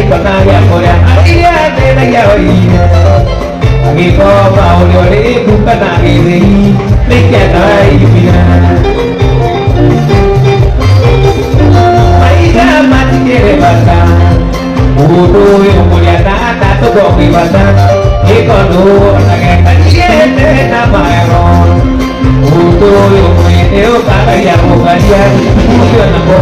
Kona ya korea Aria nena ya oine Agiko Paulio le Kukana gizei Lekia na ibina Maisha matikere bata Udo yung mulia na Tatugo kibata Ikono Nageta Yete na mayroon Udo yung mulia Kaya mo ganyan Udo na po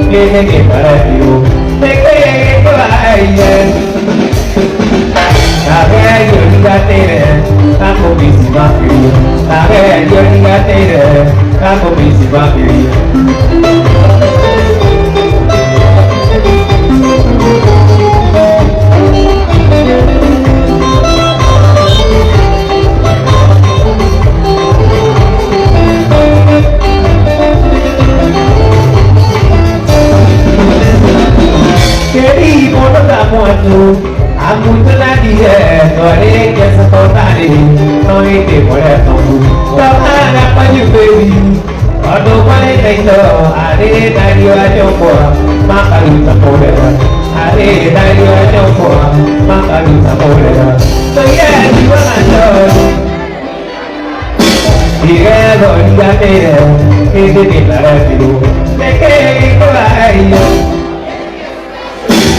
Tiene que para ti, te Kako misi bakiri Keri mono kamu atu aku telah dia sore ke sekotari noi te boleh tunggu kau apa juga aduh baik itu hari dari wajahku maka kita boleh hari dari wajahku maka kita boleh saya juga ngajar dia doa dia ini tidak itu lekeh itu ayo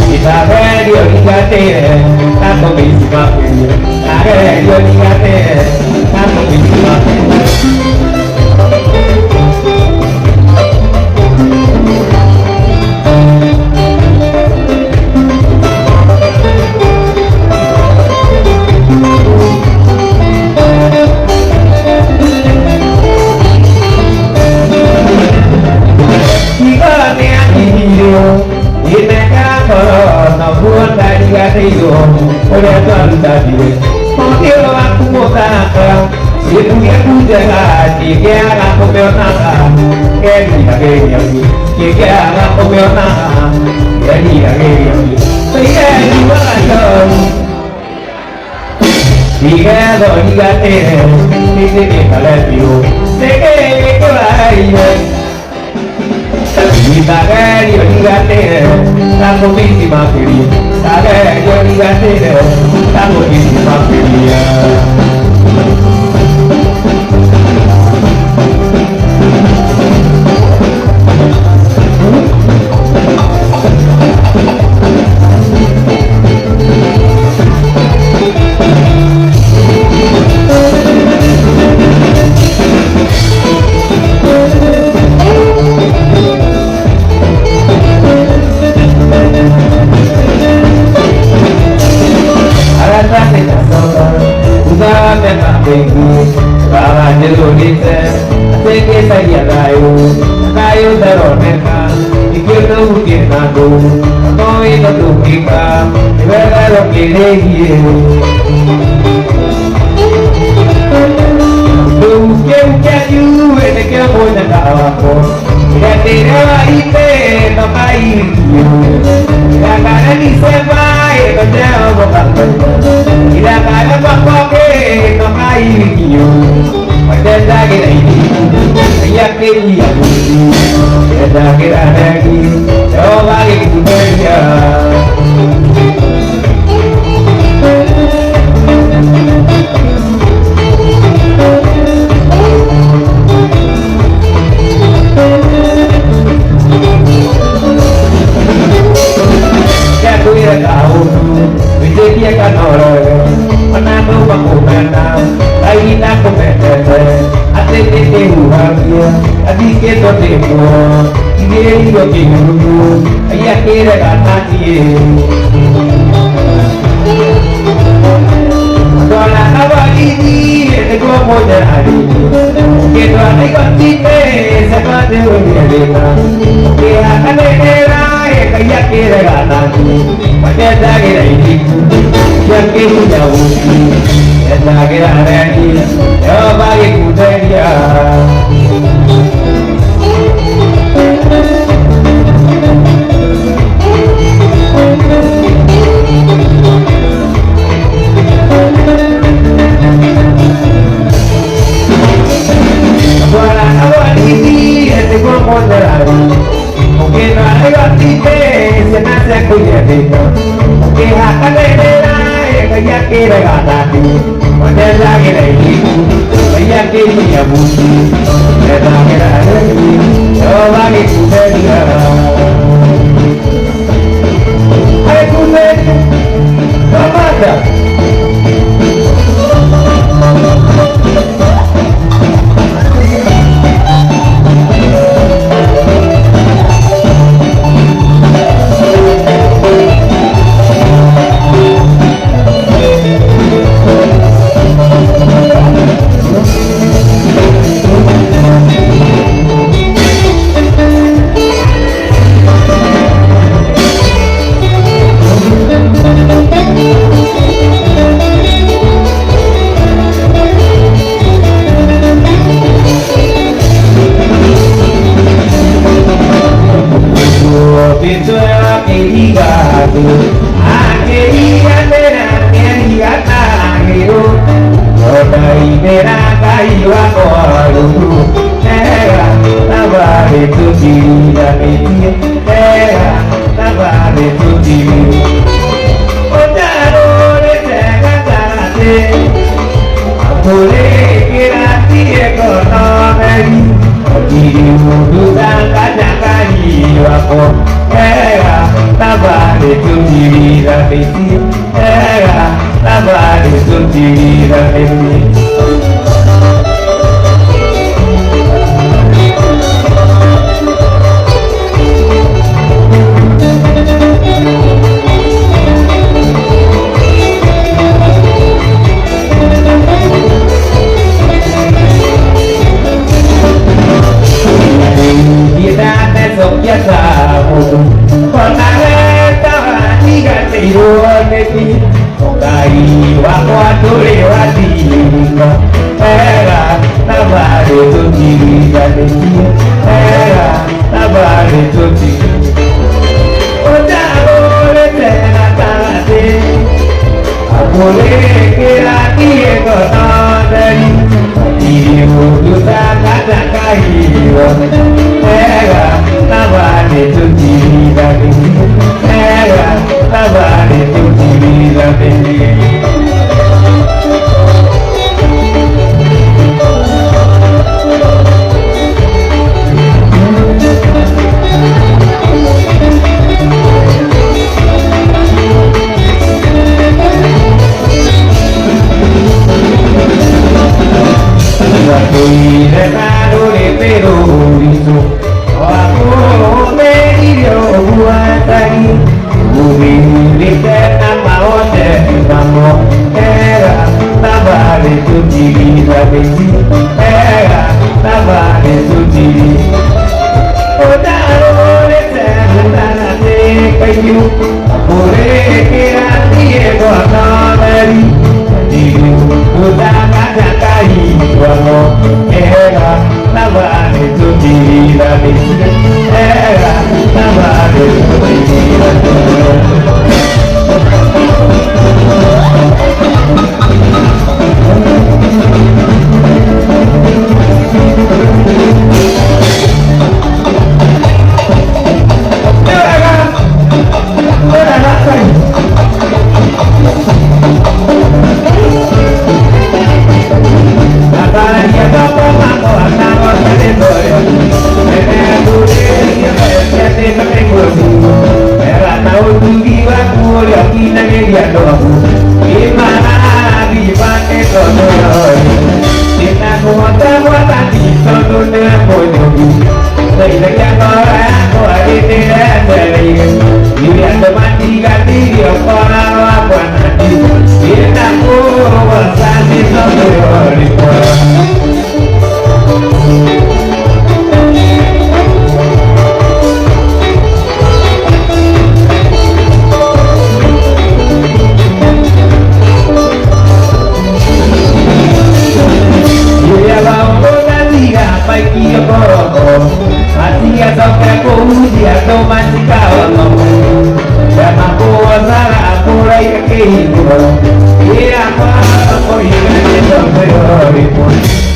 kita radio digate tanto misma la radio digate tanto misma oleh Tuhan tadi, mungkin aku mau tanam, itu dia punya hati, dia aku bertanam, dia aku bertanam, saya juga tahu, dia digate, ini kalau itu aja. Kita radio digate, tanpa misi makiri. Radio digate, tanpa misi makiri. Kayu teroneka, ikut mungkin aku, kau itu tuh kita, berlalu kiri. Mungkin kayu ini kamu nak aku, tidak itu tak baik. Tidak ada di sebai, kau bukan. Tidak ada pakai tak baik. Macam lagi ini, saya kiri aku, saya kira lagi, coba itu saja. Aku tidak tahu, bisa kan orang, mana tahu bagaimana. Ahí está competente, hace que te jugaría, así que no te muero, y de yo te juro, ella quiere ganar no la cabalini, es como de la que no hay contigo, se va de una que acá de ella quiere ganar, porque está que ya que ya esta que la reí, yo pagué cutería. Para agua y este cuerpo de la vida, porque no hay gatite, se me hace cuidadito, porque acá de ella quiere ganar. Macam lagi lagi, saya kini ya budi, saya kira lagi, coba kita dia. Aku ni, apa dah? kira kaiwa koalu era tabare tuti damiti era tabare tuti otaro le tega tarate amore kira tie konomeri diri mudu tangka kaiwa ko era tabare tuti damiti era tabare tuti damiti.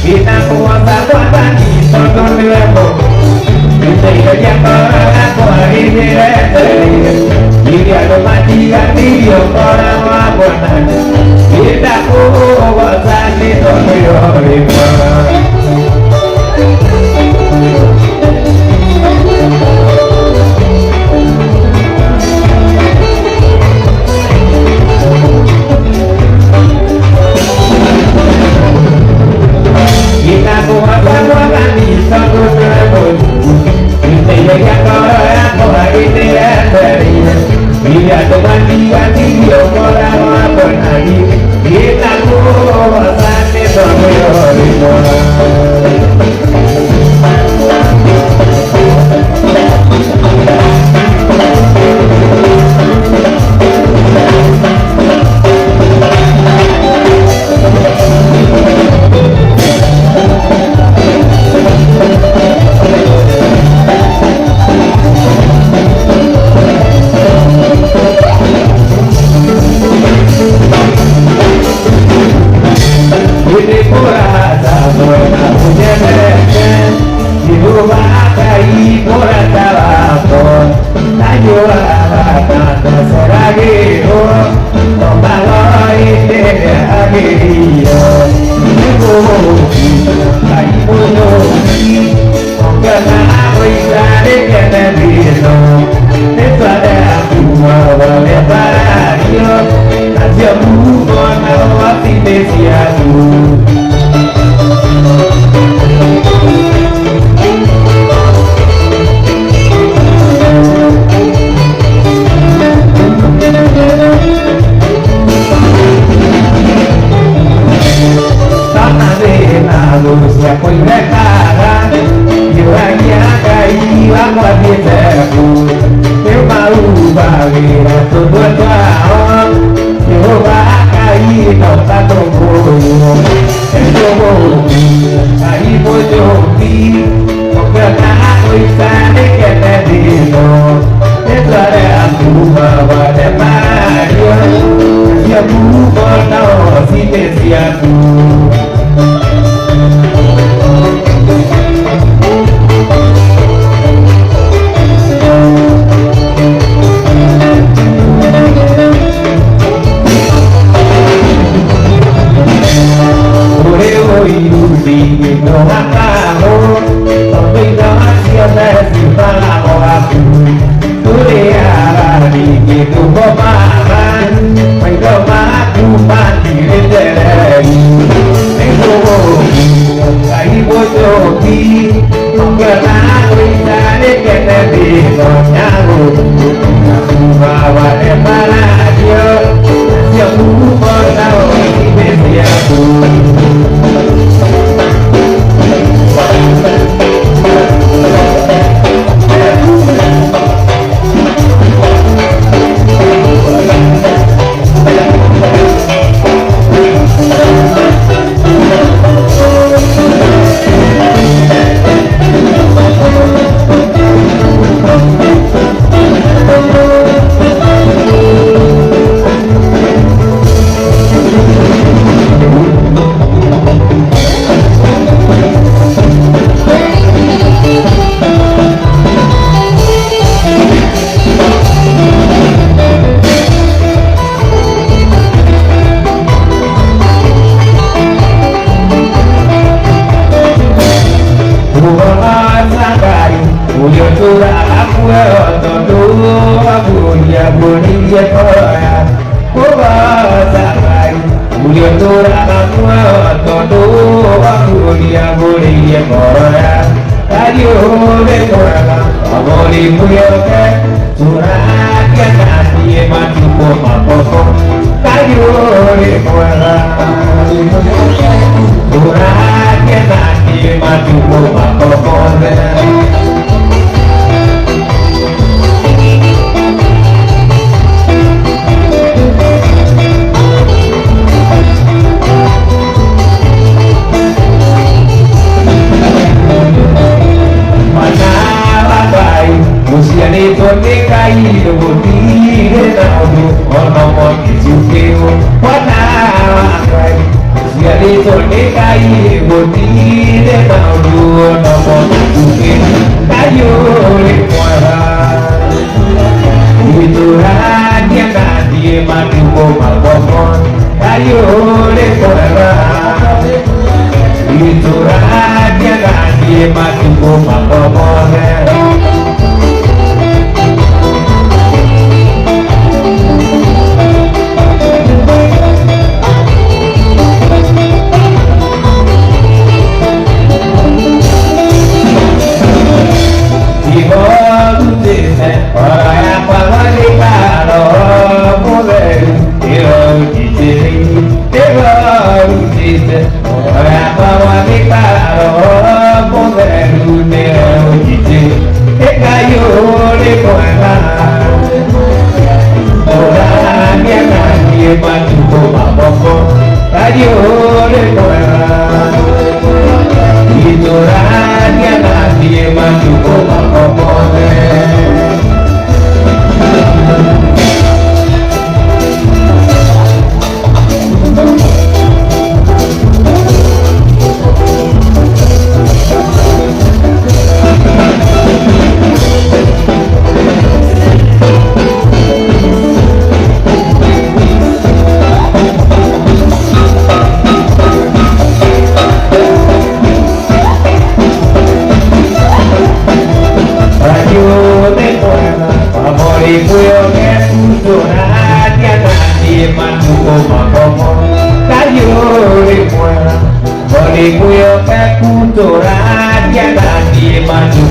Kita ku buena mujer Dirubaka ibora tabaco Ayuda tanto seragiro Tomalo ite agiro Ayudo Ongana oisare kene vino Nesade akuma wale parario Nasio mugo na wasi desiadu Lucia foi recada e o aguiaca ia com a vida eu maluba vira tudo igual eu vou cair não tá tão bom eu vou aí vou te ouvir o cantar o instante que é perdido entraré a tua vai Maria se a tua não se descia no acabo, também não adianta se falar com a tu leara que tu roubava, mas não mato mate nem vou aí vou te ouvir, não quero nada de que te digo, vai reparar se eu não for não me puyo kakutora dia tadi maju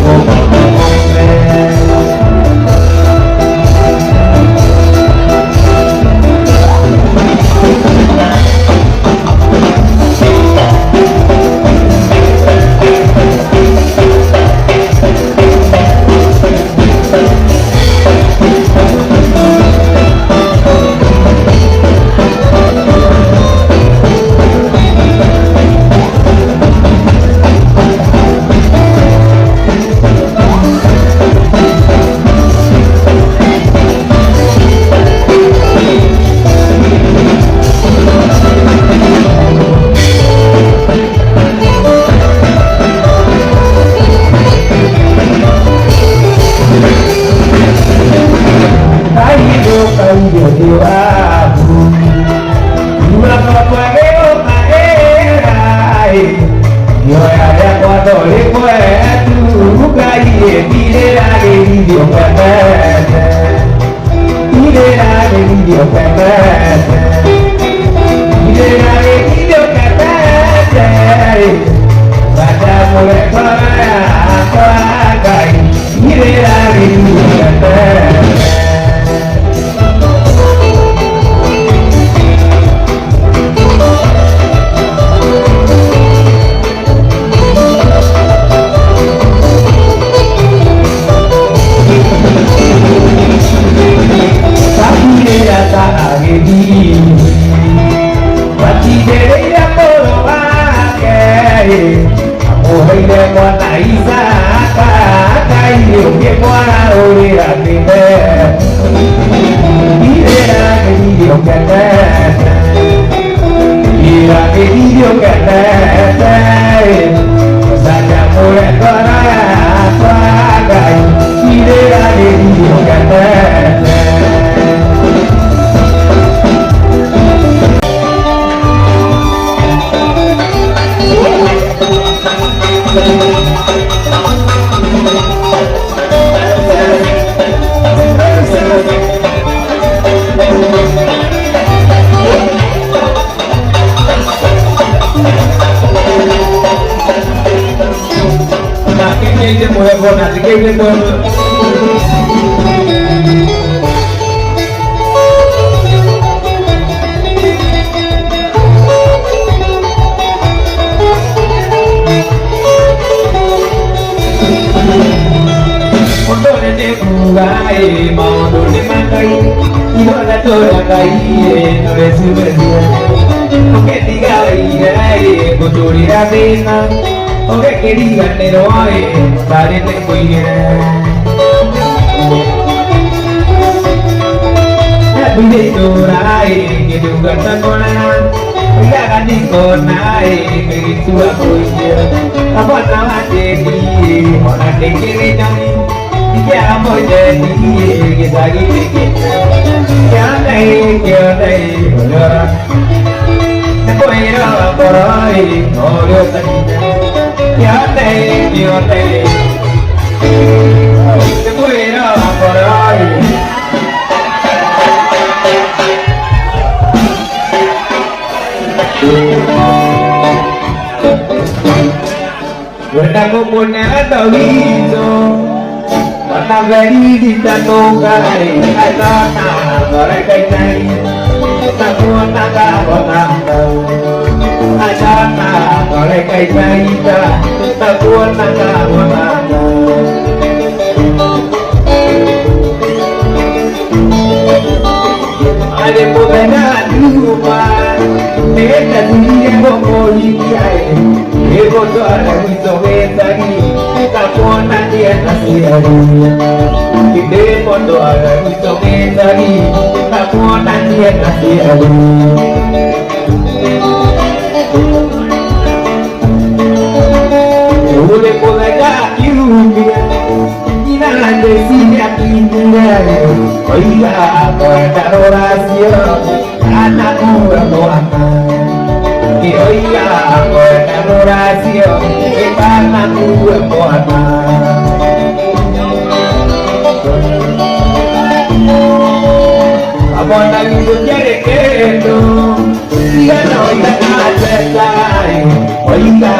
Oiga,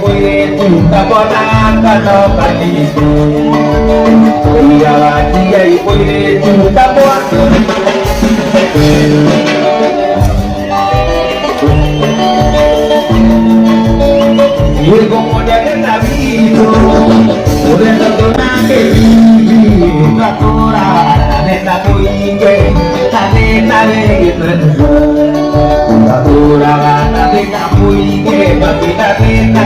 puede chuta bonata no caliente. Ella batía y puede chuta bonata. Y como ya que está vivo, por eso tú que viví, la tora, la neta tuingue, la neta de la tora, la neta tuingue, papita neta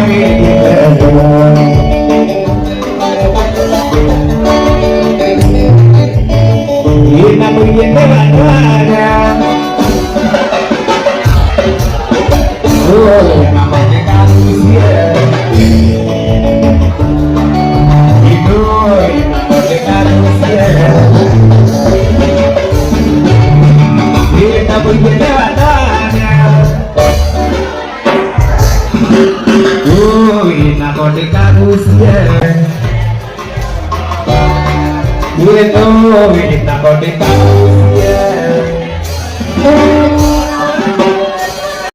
y la tuingue batalla. Oh, la manteca dulce. Muy bien de batalla. Uy, la boteca dulce. Y esto, la boteca dulce.